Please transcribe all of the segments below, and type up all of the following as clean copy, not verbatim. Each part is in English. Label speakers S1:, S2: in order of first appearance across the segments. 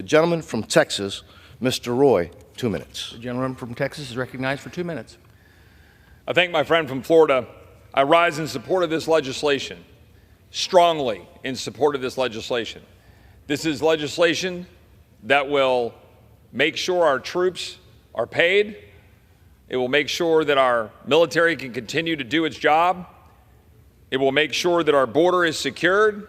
S1: The gentleman from Texas, Mr. Roy, 2 minutes.
S2: The gentleman from Texas is recognized for 2 minutes.
S3: I thank my friend from Florida. I rise in support of this legislation, strongly in support of this legislation. This is legislation that will make sure our troops are paid. It will make sure that our military can continue to do its job. It will make sure that our border is secured,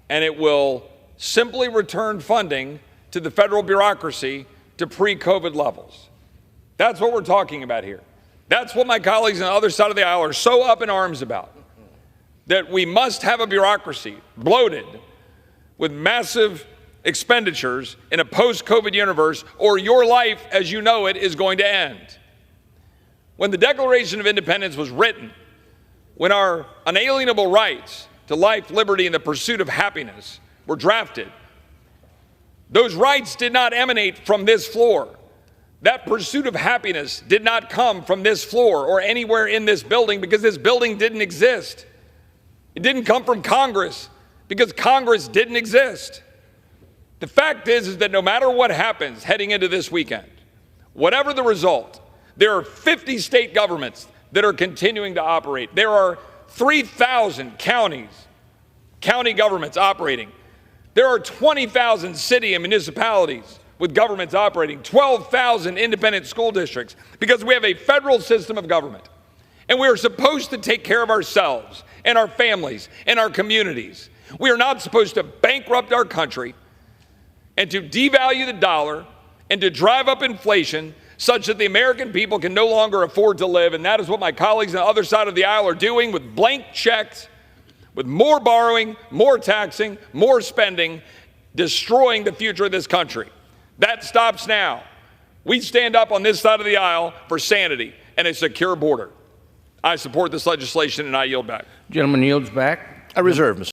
S3: and it will simply return funding to the federal bureaucracy to pre-COVID levels. That's what we're talking about here. That's what my colleagues on the other side of the aisle are so up in arms about, that we must have a bureaucracy bloated with massive expenditures in a post-COVID universe, or your life as you know it is going to end. When the Declaration of Independence was written, when our unalienable rights to life, liberty, and the pursuit of happiness were drafted, those rights did not emanate from this floor. That pursuit of happiness did not come from this floor or anywhere in this building, because this building didn't exist. It didn't come from Congress because Congress didn't exist. The fact is that no matter what happens heading into this weekend, whatever the result, there are 50 state governments that are continuing to operate. There are 3,000 county governments operating. There are 20,000 city and municipalities with governments operating, 12,000 independent school districts, because we have a federal system of government. And we are supposed to take care of ourselves and our families and our communities. We are not supposed to bankrupt our country and to devalue the dollar and to drive up inflation such that the American people can no longer afford to live. And that is what my colleagues on the other side of the aisle are doing, with blank checks, with more borrowing, more taxing, more spending, destroying the future of this country. That stops now. We stand up on this side of the aisle for sanity and a secure border. I support this legislation, and I yield back.
S2: Gentleman yields back.
S1: I reserve, Mr.